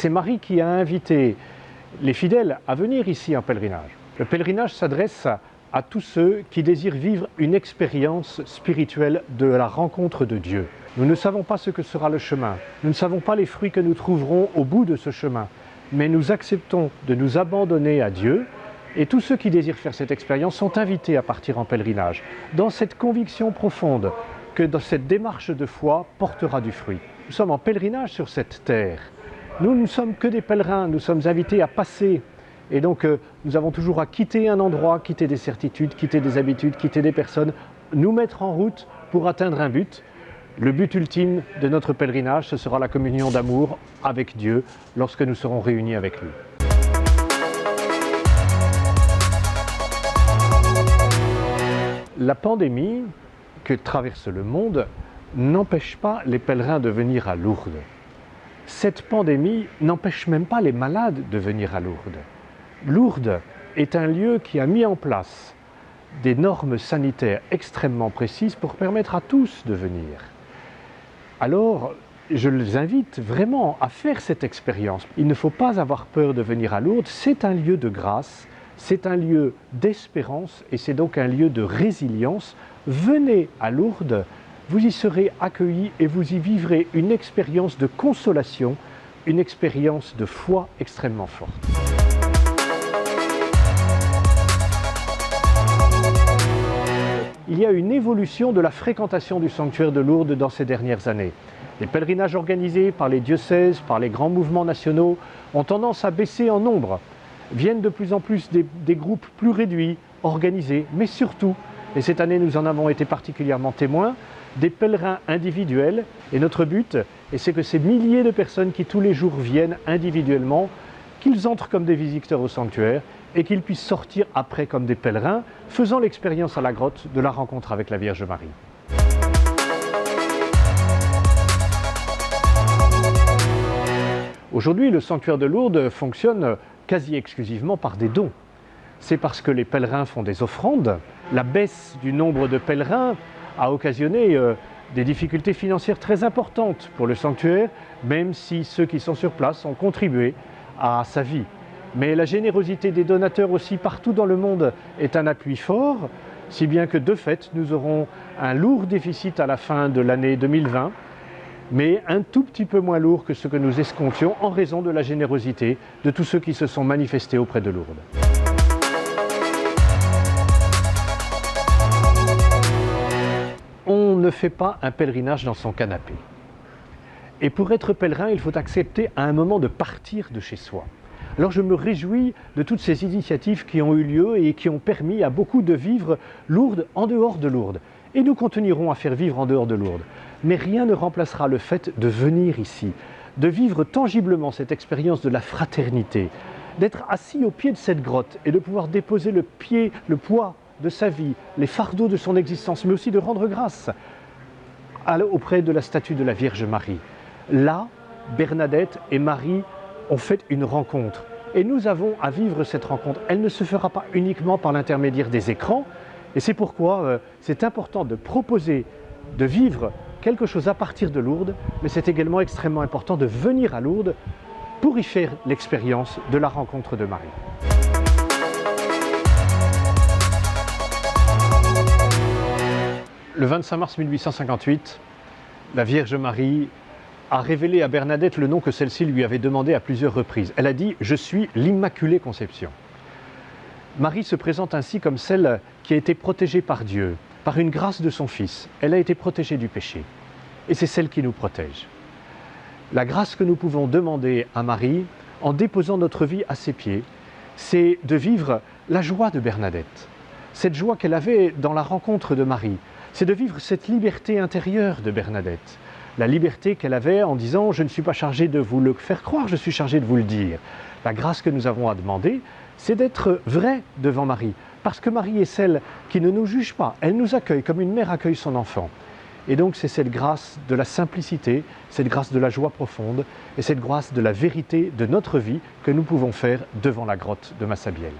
c'est Marie qui a invité les fidèles à venir ici en pèlerinage. Le pèlerinage s'adresse à tous ceux qui désirent vivre une expérience spirituelle de la rencontre de Dieu. Nous ne savons pas ce que sera le chemin, nous ne savons pas les fruits que nous trouverons au bout de ce chemin, mais nous acceptons de nous abandonner à Dieu et tous ceux qui désirent faire cette expérience sont invités à partir en pèlerinage, dans cette conviction profonde que dans cette démarche de foi portera du fruit. Nous sommes en pèlerinage sur cette terre. Nous ne sommes que des pèlerins, nous sommes invités à passer. Et donc nous avons toujours à quitter un endroit, quitter des certitudes, quitter des habitudes, quitter des personnes, nous mettre en route pour atteindre un but. Le but ultime de notre pèlerinage, ce sera la communion d'amour avec Dieu lorsque nous serons réunis avec lui. La pandémie que traverse le monde n'empêche pas les pèlerins de venir à Lourdes. Cette pandémie n'empêche même pas les malades de venir à Lourdes. Lourdes est un lieu qui a mis en place des normes sanitaires extrêmement précises pour permettre à tous de venir. Alors, je les invite vraiment à faire cette expérience. Il ne faut pas avoir peur de venir à Lourdes, c'est un lieu de grâce, c'est un lieu d'espérance et c'est donc un lieu de résilience. Venez à Lourdes, vous y serez accueillis et vous y vivrez une expérience de consolation, une expérience de foi extrêmement forte. Il y a une évolution de la fréquentation du sanctuaire de Lourdes dans ces dernières années. Les pèlerinages organisés par les diocèses, par les grands mouvements nationaux, ont tendance à baisser en nombre. Viennent de plus en plus des groupes plus réduits, organisés, mais surtout, et cette année nous en avons été particulièrement témoins, des pèlerins individuels. Et notre but, c'est que ces milliers de personnes qui tous les jours viennent individuellement, qu'ils entrent comme des visiteurs au sanctuaire et qu'ils puissent sortir après comme des pèlerins, faisant l'expérience à la grotte de la rencontre avec la Vierge Marie. Aujourd'hui, le sanctuaire de Lourdes fonctionne quasi exclusivement par des dons. C'est parce que les pèlerins font des offrandes. La baisse du nombre de pèlerins a occasionné des difficultés financières très importantes pour le sanctuaire, même si ceux qui sont sur place ont contribué à sa vie. Mais la générosité des donateurs aussi partout dans le monde est un appui fort, si bien que de fait, nous aurons un lourd déficit à la fin de l'année 2020, mais un tout petit peu moins lourd que ce que nous escomptions en raison de la générosité de tous ceux qui se sont manifestés auprès de Lourdes. On ne fait pas un pèlerinage dans son canapé. Et pour être pèlerin, il faut accepter à un moment de partir de chez soi. Alors je me réjouis de toutes ces initiatives qui ont eu lieu et qui ont permis à beaucoup de vivre Lourdes en dehors de Lourdes. Et nous continuerons à faire vivre en dehors de Lourdes. Mais rien ne remplacera le fait de venir ici, de vivre tangiblement cette expérience de la fraternité, d'être assis au pied de cette grotte et de pouvoir déposer le poids de sa vie, les fardeaux de son existence, mais aussi de rendre grâce auprès de la statue de la Vierge Marie. Là, Bernadette et Marie ont fait une rencontre et nous avons à vivre cette rencontre. Elle ne se fera pas uniquement par l'intermédiaire des écrans et c'est pourquoi c'est important de proposer de vivre quelque chose à partir de Lourdes, mais c'est également extrêmement important de venir à Lourdes pour y faire l'expérience de la rencontre de Marie. Le 25 mars 1858, la Vierge Marie a révélé à Bernadette le nom que celle-ci lui avait demandé à plusieurs reprises. Elle a dit « Je suis l'Immaculée Conception ». Marie se présente ainsi comme celle qui a été protégée par Dieu, par une grâce de son Fils. Elle a été protégée du péché. Et c'est celle qui nous protège. La grâce que nous pouvons demander à Marie, en déposant notre vie à ses pieds, c'est de vivre la joie de Bernadette. Cette joie qu'elle avait dans la rencontre de Marie. C'est de vivre cette liberté intérieure de Bernadette. La liberté qu'elle avait en disant « Je ne suis pas chargé de vous le faire croire, je suis chargé de vous le dire ». La grâce que nous avons à demander, c'est d'être vrai devant Marie. Parce que Marie est celle qui ne nous juge pas. Elle nous accueille comme une mère accueille son enfant. Et donc c'est cette grâce de la simplicité, cette grâce de la joie profonde et cette grâce de la vérité de notre vie que nous pouvons faire devant la grotte de Massabielle.